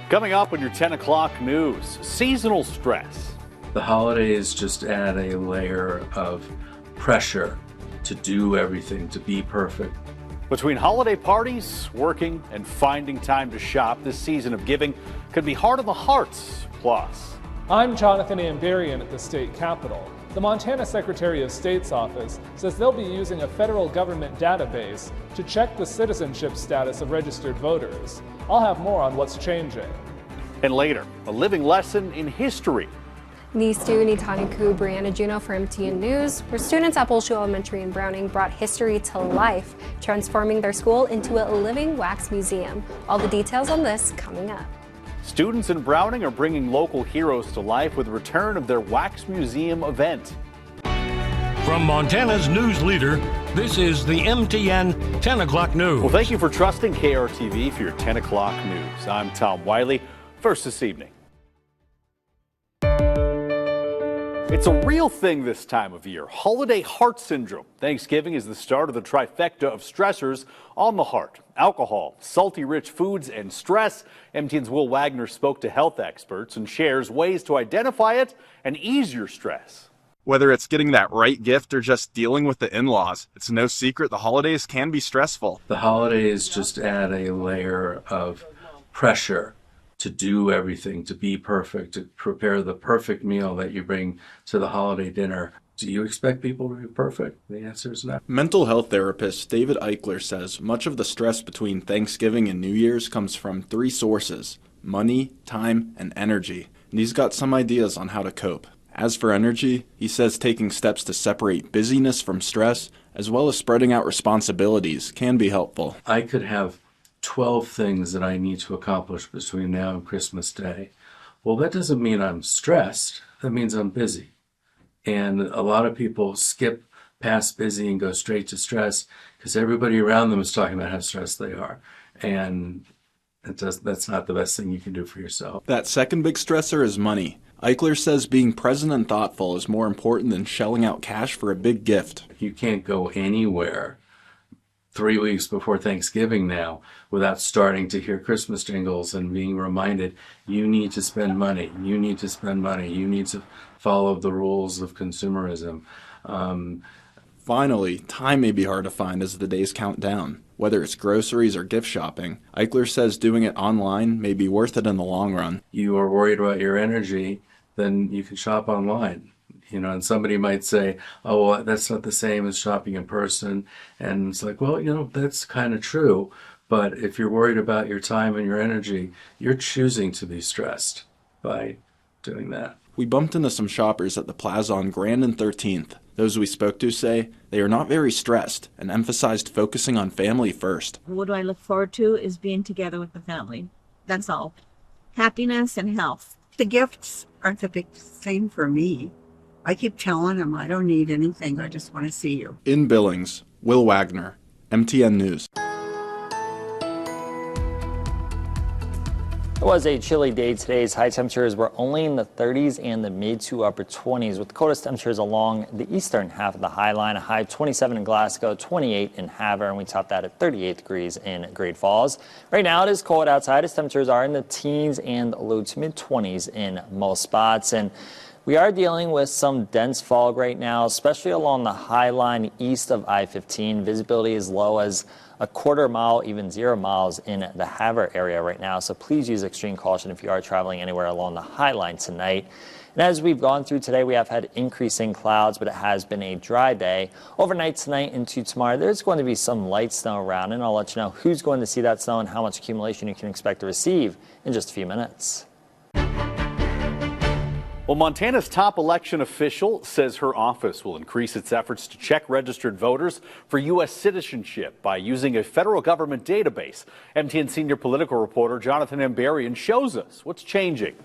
Coming up on your 10 o'clock news, seasonal stress. The holidays just add a layer of pressure to do everything, to be perfect. Between holiday parties, working, and finding time to shop, this season of giving could be hard on the hearts. Plus, I'm Jonathan Ambarian at the state capitol. The Montana Secretary of State's office says they'll be using a federal government database to check the citizenship status of registered voters. I'll have more on what's changing. And later, a living lesson in history. Ni Stu Ni Taniku Brianna Juno for MTN News, where students at Bolshoi Elementary in Browning brought history to life, transforming their school into a living wax museum. All the details on this coming up. Students in Browning are bringing local heroes to life with the return of their Wax Museum event. From Montana's news leader, this is the MTN 10 o'clock news. Well, thank you for trusting KRTV for your 10 o'clock news. I'm Tom Wiley. First this evening. It's a real thing this time of year, holiday heart syndrome. Thanksgiving is the start of the trifecta of stressors on the heart: alcohol, salty rich foods, and stress. MTN's Will Wagner spoke to health experts and shares ways to identify it and ease your stress. Whether it's getting that right gift or just dealing with the in-laws, it's no secret the holidays can be stressful. The holidays just add a layer of pressure to do everything, to be perfect, to prepare the perfect meal that you bring to the holiday dinner. Do you expect people to be perfect? The answer is no. Mental health therapist David Eichler says much of the stress between Thanksgiving and New Year's comes from three sources: money, time, and energy. And he's got some ideas on how to cope. As for energy, he says taking steps to separate busyness from stress, as well as spreading out responsibilities, can be helpful. I could have 12 things that I need to accomplish between now and Christmas Day. Well, that doesn't mean I'm stressed. That means I'm busy. And a lot of people skip past busy and go straight to stress because everybody around them is talking about how stressed they are. And that's not the best thing you can do for yourself. That second big stressor is money. Eichler says being present and thoughtful is more important than shelling out cash for a big gift. You can't go anywhere 3 weeks before Thanksgiving now without starting to hear Christmas jingles and being reminded you need to spend money, you need to spend money, you need to follow the rules of consumerism. Finally, time may be hard to find as the days count down. Whether it's groceries or gift shopping, Eichler says doing it online may be worth it in the long run. You are worried about your energy, then you can shop online. You know, and somebody might say, oh, well, that's not the same as shopping in person. And it's like, well, you know, that's kind of true. But if you're worried about your time and your energy, you're choosing to be stressed by doing that. We bumped into some shoppers at the plaza on Grand and 13th. Those we spoke to say they are not very stressed and emphasized focusing on family first. What do I look forward to is being together with the family. That's all. Happiness and health. The gifts aren't the big thing for me. I keep telling them I don't need anything. I just want to see you. In Billings, Will Wagner, MTN News. It was a chilly day. Today's high temperatures were only in the 30s and the mid to upper 20s, with the coldest temperatures along the eastern half of the High Line. A high of 27 in Glasgow, 28 in Havre, and we topped that at 38 degrees in Great Falls. Right now it is cold outside as temperatures are in the teens and low to mid 20s in most spots. And we are dealing with some dense fog right now, especially along the High Line east of I-15. Visibility is low as a quarter mile, even 0 miles in the Havre area right now. So please use extreme caution if you are traveling anywhere along the High Line tonight. And as we've gone through today, we have had increasing clouds, but it has been a dry day. Overnight tonight into tomorrow, there's going to be some light snow around, and I'll let you know who's going to see that snow and how much accumulation you can expect to receive in just a few minutes. Well, Montana's top election official says her office will increase its efforts to check registered voters for U.S. citizenship by using a federal government database. MTN senior political reporter Jonathan Ambarian shows us what's changing.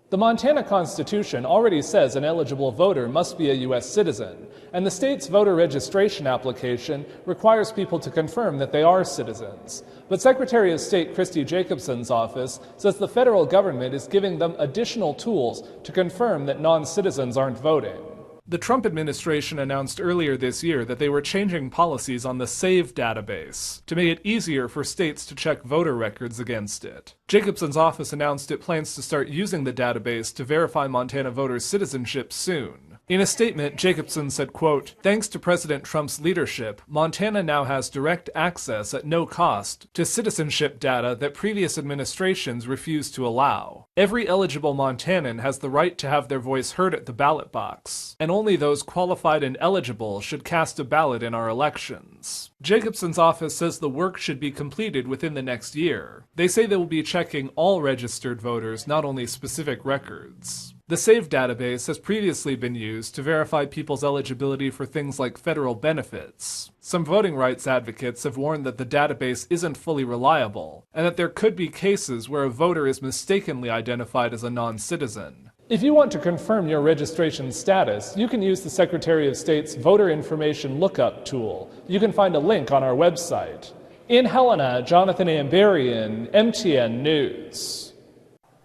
The Montana Constitution already says an eligible voter must be a U.S. citizen, and the state's voter registration application requires people to confirm that they are citizens. But Secretary of State Christy Jacobson's office says the federal government is giving them additional tools to confirm that non-citizens aren't voting. The Trump administration announced earlier this year that they were changing policies on the SAVE database to make it easier for states to check voter records against it. Jacobson's office announced it plans to start using the database to verify Montana voters' citizenship soon. In a statement, Jacobson said, quote, "Thanks to President Trump's leadership, Montana now has direct access at no cost to citizenship data that previous administrations refused to allow. Every eligible Montanan has the right to have their voice heard at the ballot box, and only those qualified and eligible should cast a ballot in our elections." Jacobson's office says the work should be completed within the next year. They say they will be checking all registered voters, not only specific records. The SAVE database has previously been used to verify people's eligibility for things like federal benefits. Some voting rights advocates have warned that the database isn't fully reliable, and that there could be cases where a voter is mistakenly identified as a non-citizen. If you want to confirm your registration status, you can use the Secretary of State's Voter Information Lookup tool. You can find a link on our website. In Helena, Jonathan Amberian, MTN News.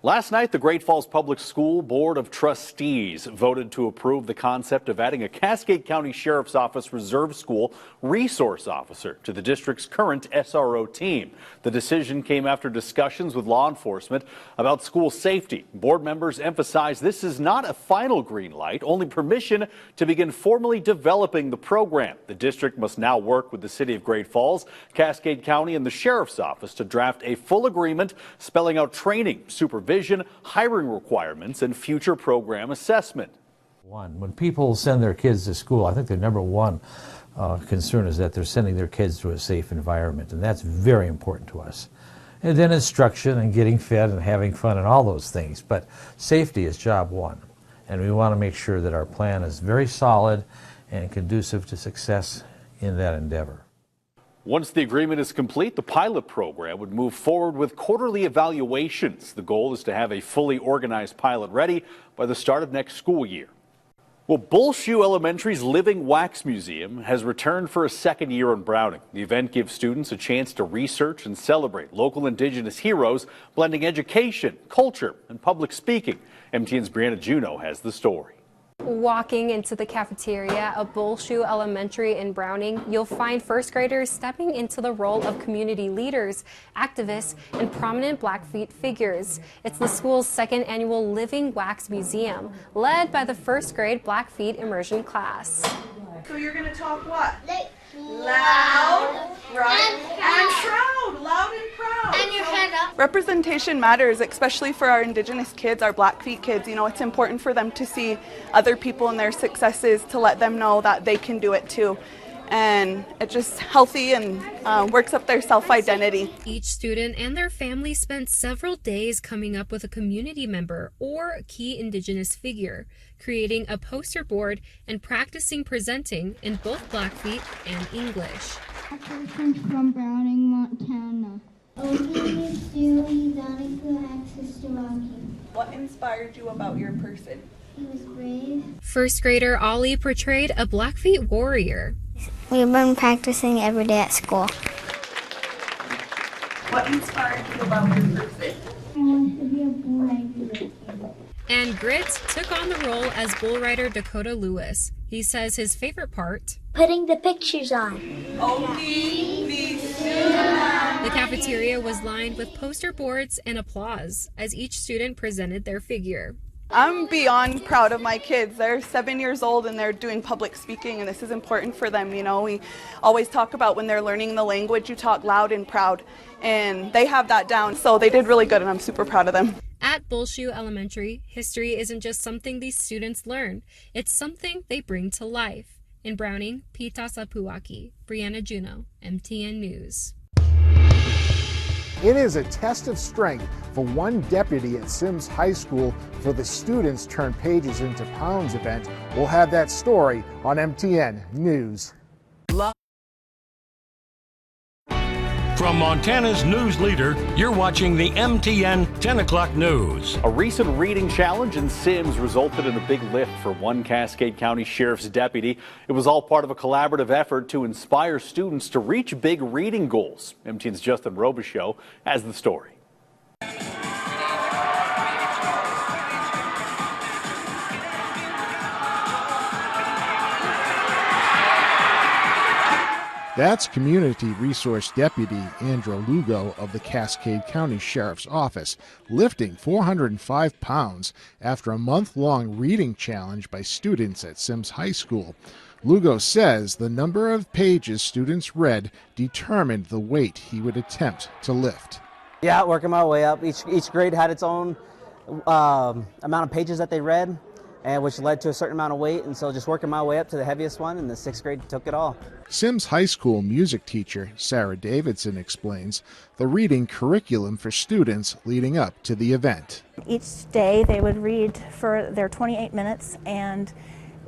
Last night, the Great Falls Public School Board of Trustees voted to approve the concept of adding a Cascade County Sheriff's Office Reserve School resource officer to the district's current SRO team. The decision came after discussions with law enforcement about school safety. Board members emphasized this is not a final green light, only permission to begin formally developing the program. The district must now work with the city of Great Falls, Cascade County, and the Sheriff's Office to draft a full agreement spelling out training, supervision, hiring requirements, and future program assessment. When people send their kids to school, I think their number one concern is that they're sending their kids to a safe environment, and that's very important to us. And then instruction and getting fed and having fun and all those things, but safety is job one, and we want to make sure that our plan is very solid and conducive to success in that endeavor. Once the agreement is complete, the pilot program would move forward with quarterly evaluations. The goal is to have a fully organized pilot ready by the start of next school year. Well, Bullshoe Elementary's Living Wax Museum has returned for a second year in Browning. The event gives students a chance to research and celebrate local Indigenous heroes, blending education, culture, and public speaking. MTN's Brianna Juneau has the story. Walking into the cafeteria at Bullshoe Elementary in Browning, you'll find first graders stepping into the role of community leaders, activists, and prominent Blackfeet figures. It's the school's second annual Living Wax Museum, led by the first grade Blackfeet immersion class. So you're going to talk what? Loud, right, and proud. Loud and proud. And your head up. Representation matters, especially for our Indigenous kids, our Blackfeet kids. You know, it's important for them to see other people and their successes, to let them know that they can do it too. And it's just healthy and works up their self-identity. Each student and their family spent several days coming up with a community member or a key Indigenous figure, creating a poster board and practicing presenting in both Blackfeet and English. I'm from Browning, Montana. What inspired you about your person? He was brave. First grader Ollie portrayed a Blackfeet warrior. We've been practicing every day at school. What inspired you about your person? I wanted to be a bull rider. And Grit took on the role as bull rider Dakota Lewis. He says his favorite part: putting the pictures on. The cafeteria was lined with poster boards and applause as each student presented their figure. I'm beyond proud of my kids. They're 7 years old and they're doing public speaking, and this is important for them. You know, we always talk about when they're learning the language, you talk loud and proud, and they have that down. So they did really good, and I'm super proud of them. At Bullshoe Elementary, history isn't just something these students learn, it's something they bring to life. In Browning, Pita Sapuaki, Brianna Juneau, MTN News. It is a test of strength for one deputy at Sims High School for the Students Turn Pages into Pounds event. We'll have that story on MTN News. From Montana's news leader, you're watching the MTN 10 o'clock news. A recent reading challenge in Sims resulted in a big lift for one Cascade County Sheriff's deputy. It was all part of a collaborative effort to inspire students to reach big reading goals. MTN's Justin Robichaux has the story. That's Community Resource Deputy Andrew Lugo of the Cascade County Sheriff's Office, lifting 405 pounds after a month-long reading challenge by students at Sims High School. Lugo says the number of pages students read determined the weight he would attempt to lift. Yeah, working my way up. Each grade had its own amount of pages that they read, and which led to a certain amount of weight, and so just working my way up to the heaviest one, and the 6th grade took it all. Sims High School music teacher Sarah Davidson explains the reading curriculum for students leading up to the event. Each day they would read for their 28 minutes, and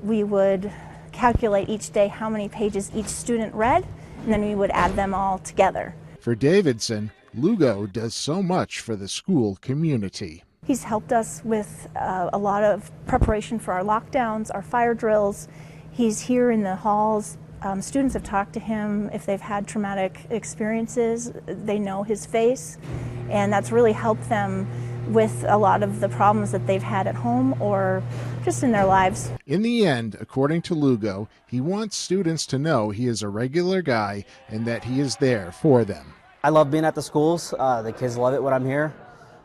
we would calculate each day how many pages each student read, and then we would add them all together. For Davidson, Lugo does so much for the school community. He's helped us with a lot of preparation for our lockdowns, our fire drills. He's here in the halls. Students have talked to him if they've had traumatic experiences. They know his face, and that's really helped them with a lot of the problems that they've had at home or just in their lives. In the end, according to Lugo, he wants students to know he is a regular guy and that he is there for them. I love being at the schools. The kids love it when I'm here.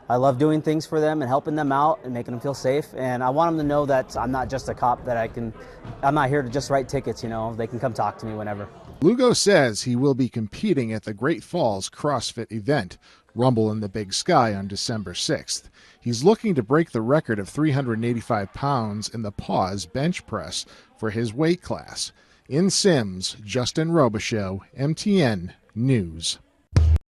I love doing things for them and helping them out and making them feel safe. And I want them to know that I'm not just a cop, that I'm not here to just write tickets, they can come talk to me whenever. Lugo says he will be competing at the Great Falls CrossFit event, Rumble in the Big Sky, on December 6th. He's looking to break the record of 385 pounds in the pause bench press for his weight class. In Sims, Justin Robichaux, MTN News.